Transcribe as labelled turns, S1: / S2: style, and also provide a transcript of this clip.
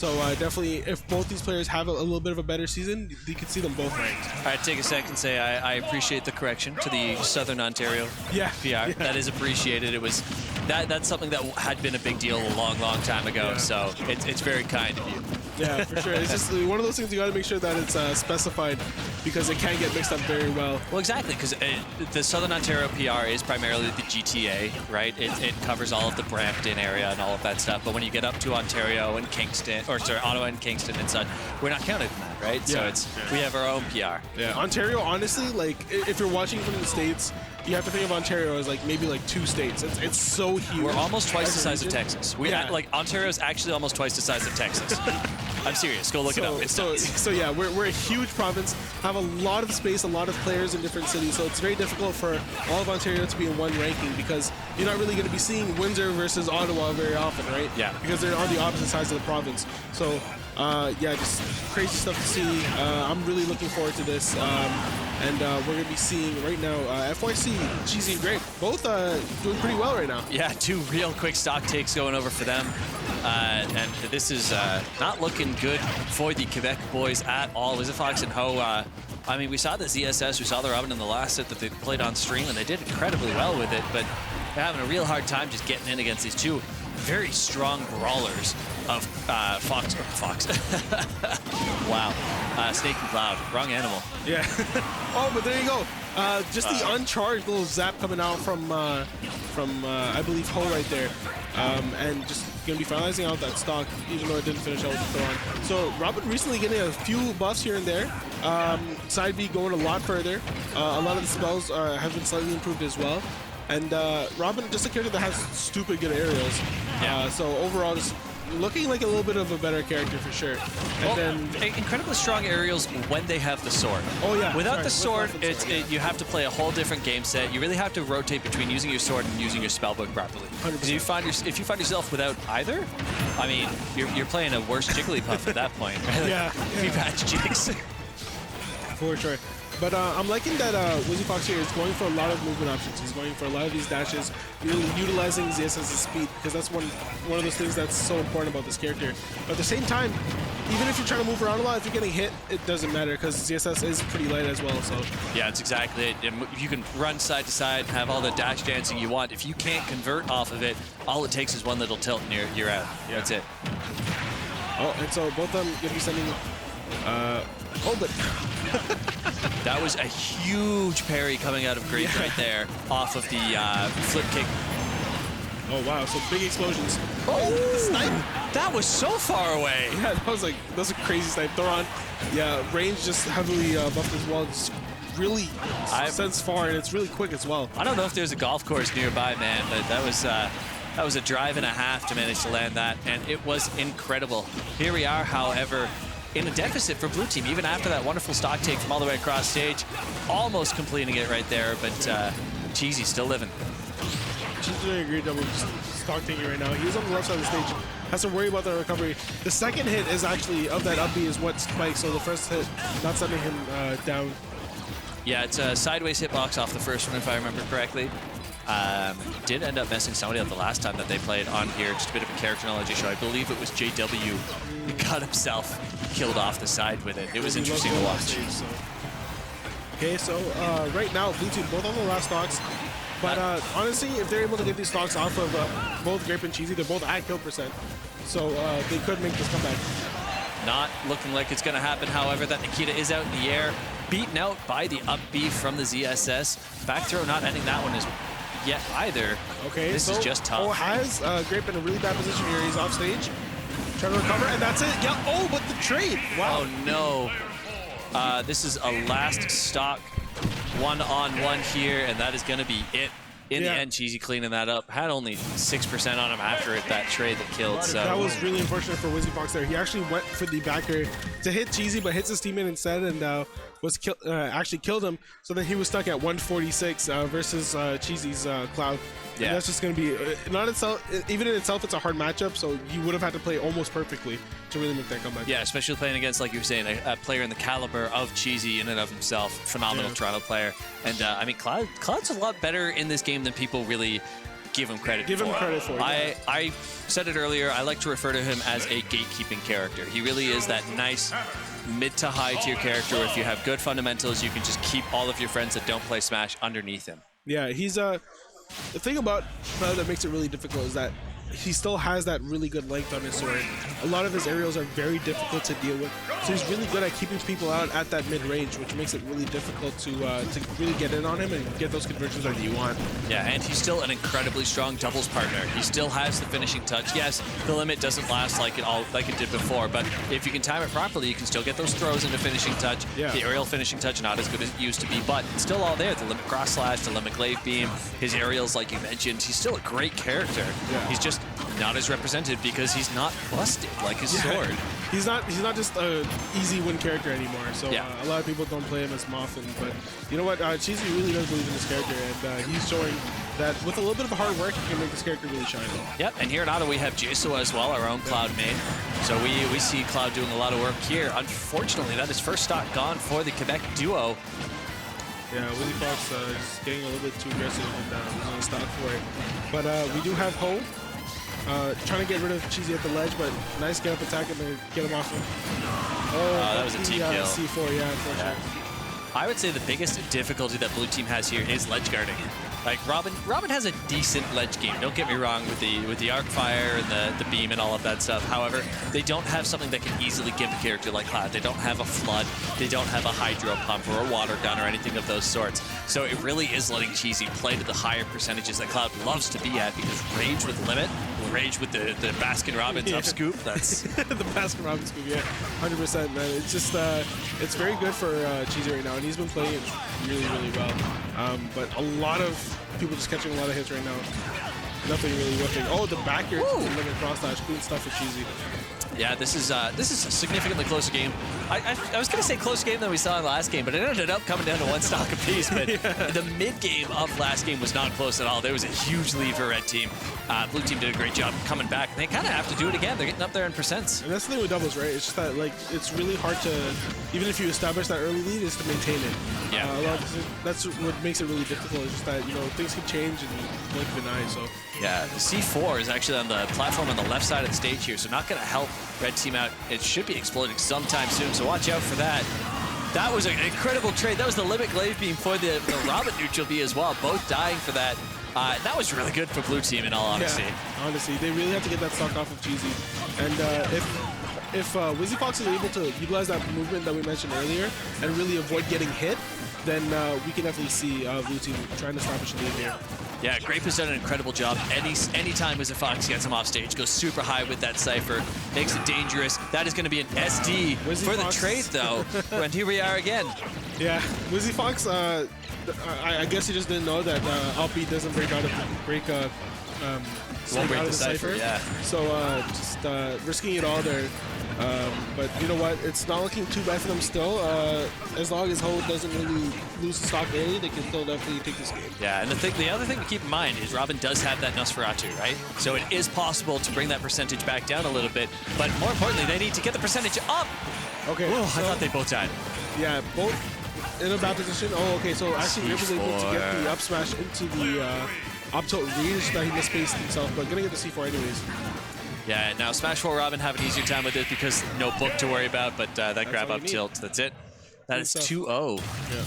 S1: So definitely, if both these players have a little bit of a better season, you could see them both ranked.
S2: I'd take a second and say I appreciate the correction to the Southern Ontario PR.
S1: Yeah.
S2: That is appreciated. It was that's something that had been a big deal a long time ago. So it's very kind of you.
S1: Yeah, for sure. It's just one of those things you got to make sure that it's specified because it can get mixed up very well.
S2: Well, exactly, because the Southern Ontario PR is primarily the GTA, right? It covers all of the Brampton area and all of that stuff. But when you get up to Ontario and Kingston, or sorry, Ottawa and Kingston and such, we're not counted in that, right?
S1: Yeah.
S2: So we have our own PR.
S1: Yeah, Ontario, honestly, like if you're watching from the States, you have to think of Ontario as like maybe like 2 states. It's so huge.
S2: We're almost twice the size of Texas. Like Ontario is actually almost twice the size of Texas. I'm serious. Go look it up.
S1: So yeah, we're a huge province, have a lot of space, a lot of players in different cities. So it's very difficult for all of Ontario to be in one ranking because you're not really going to be seeing Windsor versus Ottawa very often, right?
S2: Yeah.
S1: Because they're on the opposite sides of the province. So yeah, just crazy stuff to see. I'm really looking forward to this. And we're going to be seeing right now FYC, Cheesey and Grape, both doing pretty well right now.
S2: Yeah, 2 real quick stock takes going over for them. And this is not looking good for the Quebec boys at all. Wisifox and Ho, I mean, we saw the ZSS, we saw the Robin in the last set that they played on stream, and they did incredibly well with it, but they're having a real hard time just getting in against these 2 very strong brawlers of Fox. Wow. Snake and Cloud. Wrong animal.
S1: Yeah. Oh, but there you go. Just the uncharged little zap coming out from I believe Ho right there. And just going to be finalizing out that stock, even though it didn't finish out with the throw on. So Robin recently getting a few buffs here and there. Side B going a lot further. A lot of the spells have been slightly improved as well. And Robin, just a character that has stupid good aerials.
S2: Yeah.
S1: So overall, just looking like a little bit of a better character for sure. And then
S2: incredibly strong aerials when they have the sword.
S1: Oh yeah.
S2: Without the sword, you have to play a whole different game set. You really have to rotate between using your sword and using your spellbook properly. Because if you find yourself without either, I mean, you're playing a worse Jigglypuff at that point.
S1: Yeah.
S2: We've had jigs.
S1: For sure. But I'm liking that Wisifox here is going for a lot of movement options. He's going for a lot of these dashes, really utilizing ZSS's speed, because that's one of those things that's so important about this character. But at the same time, even if you're trying to move around a lot, if you're getting hit, it doesn't matter, because ZSS is pretty light as well. So
S2: yeah, that's exactly it. You can run side to side, have all the dash dancing you want. If you can't convert off of it, all it takes is one little tilt and you're out. Yeah. That's it.
S1: Oh, and so both of them going to be sending... oh, but...
S2: That was a huge parry coming out of Grape right there off of the flip kick.
S1: Oh, wow. So big explosions.
S2: Oh,
S1: snipe.
S2: That was so far away.
S1: Yeah, that was a crazy snipe. Thoron, yeah, range just heavily buffed as well. Just really sends far, and it's really quick as well.
S2: I don't know if there's a golf course nearby, man, but that was a drive and a half to manage to land that, and it was incredible. Here we are, however, in a deficit for blue team, even after that wonderful stock take from all the way across stage. Almost completing it right there, but Cheesey still living.
S1: Cheesey's doing a great job of stock taking right now. He's on the left side of the stage. Has to worry about the recovery. The second hit is actually, of that up B, is what spikes, so the first hit not sending him down.
S2: Yeah, it's a sideways hitbox off the first one, if I remember correctly. Did end up messing somebody up the last time that they played on here. Just a bit of a character knowledge issue. I believe it was JW who got himself killed off the side with it. It was interesting to watch.
S1: Okay, so right now, blue team both on the last stocks. But honestly, if they're able to get these stocks off of both Grape and Cheesey, they're both at kill percent. So they could make this comeback.
S2: Not looking like it's going to happen. However, that Nikita is out in the air, beaten out by the up B from the ZSS. Back throw not ending that one as yet either. Okay, this is just tough.
S1: Oh, has Grape in a really bad position here. He's off stage, trying to recover, and that's it. Yeah. Oh, but the trade. Wow.
S2: Oh no. This is a last stock one-on-one here, and that is going to be it. In the end, Cheesey cleaning that up. Had only 6% on him after it, that trade that killed. So
S1: that was really unfortunate for Wisifox there. He actually went for the backer to hit Cheesey, but hits his teammate instead, and actually killed him. So then he was stuck at 146 versus Cheesey's Cloud. Yeah, and that's just going to be not itself. Even in itself, it's a hard matchup. So you would have had to play almost perfectly to really make that comeback.
S2: Yeah, especially playing against, like you were saying, a player in the caliber of Cheesey in and of himself. Phenomenal Toronto player. And I mean, Cloud's a lot better in this game than people really give him credit
S1: Give
S2: for.
S1: him credit for it. Yeah.
S2: I said it earlier, I like to refer to him as a gatekeeping character. He really is that nice mid to high tier character where if you have good fundamentals, you can just keep all of your friends that don't play Smash underneath him.
S1: Yeah, he's the thing about Cloud that makes it really difficult is that he still has that really good length on his sword. A lot of his aerials are very difficult to deal with, so he's really good at keeping people out at that mid-range, which makes it really difficult to really get in on him and get those conversions that you want.
S2: Yeah, and he's still an incredibly strong doubles partner. He still has the finishing touch. Yes, the limit doesn't last like it did before, but if you can time it properly, you can still get those throws into finishing touch.
S1: Yeah.
S2: The aerial finishing touch not as good as it used to be, but it's still all there. The limit cross slash, the limit glaive beam, his aerials, like you mentioned. He's still a great character.
S1: Yeah.
S2: He's just not as represented because he's not busted like his sword.
S1: He's not just a easy win character anymore. So
S2: Yeah.
S1: a lot of people don't play him as often. But you know what? Cheesey really does believe in this character, and he's showing that with a little bit of hard work, he can make this character really shine.
S2: Yep, and here in Ottawa we have Jaso as well, our own Cloud main. So we see Cloud doing a lot of work here. Unfortunately, that is first stock gone for the Quebec duo.
S1: Yeah, Wisifox is getting a little bit too aggressive and losing the stock for it. But we do have Ho. Trying to get rid of Cheesey at the ledge, but nice get up attack and then get him off him. Oh,
S2: that was a team kill.
S1: C4, yeah, unfortunately.
S2: I would say the biggest difficulty that blue team has here is ledge guarding. Like Robin has a decent ledge game. Don't get me wrong with the arc fire and the beam and all of that stuff. However, they don't have something that can easily give a character like Cloud. They don't have a flood. They don't have a hydro pump or a water gun or anything of those sorts. So it really is letting Cheesey play to the higher percentages that Cloud loves to be at because rage with limit, rage with the Baskin Robbins up scoop. That's
S1: the Baskin Robbins scoop, yeah, 100%, man. It's just it's very good for Cheesey right now, and he's been playing it really, really well. But a lot of people just catching a lot of hits right now. Nothing really working. Oh, the back air limit cross slash, clean stuff for Cheesey.
S2: Yeah, this is a significantly closer game. I was going to say closer game than we saw in the last game, but it ended up coming down to one stock apiece. But the mid game of last game was not close at all. There was a huge lead for red team. Blue team did a great job coming back. They kind of have to do it again. They're getting up there in percents.
S1: And that's the thing with doubles, right? It's just that like it's really hard to, even if you establish that early lead, is to maintain it.
S2: Yeah.
S1: That's what makes it really difficult. It's just that things can change and you blink of an eye. So.
S2: Yeah, the C4 is actually on the platform on the left side of the stage here, so not going to help red team out. It should be exploding sometime soon, so watch out for that. That was an incredible trade. That was the limit glaive beam for the Robin neutral B as well, both dying for that. That was really good for blue team in all honesty.
S1: Yeah, honestly, they really have to get that stock off of Cheesey. And if Wisifox is able to utilize that movement that we mentioned earlier and really avoid getting hit, then we can definitely see blue team trying to establish a lead here.
S2: Yeah, Grape has done an incredible job. Anytime Wisifox gets him off stage, goes super high with that Cypher, makes it dangerous. That is going to be an SD for the trade, though. And here we are again.
S1: Yeah, Wisifox, I guess he just didn't know that Alpi doesn't break out of the
S2: Won't break the Cypher, yeah.
S1: So just risking it all there. But you know what? It's not looking too bad for them still. As long as Ho doesn't really lose the stock early, they can still definitely take this game.
S2: Yeah, and the other thing to keep in mind is Robin does have that Nosferatu, right? So it is possible to bring that percentage back down a little bit. But more importantly, they need to get the percentage up.
S1: Okay.
S2: Whoa, I thought they both died.
S1: Yeah, both in a bad position. Oh, okay. So actually, Grape was able to get the up smash into the up tilt reach that he misspaced himself, but gonna get the C4 anyways.
S2: Yeah, now Smash 4 Robin have an easier time with it because no book to worry about, but that grab up tilt, that's it. That is 2-0.
S1: Yeah.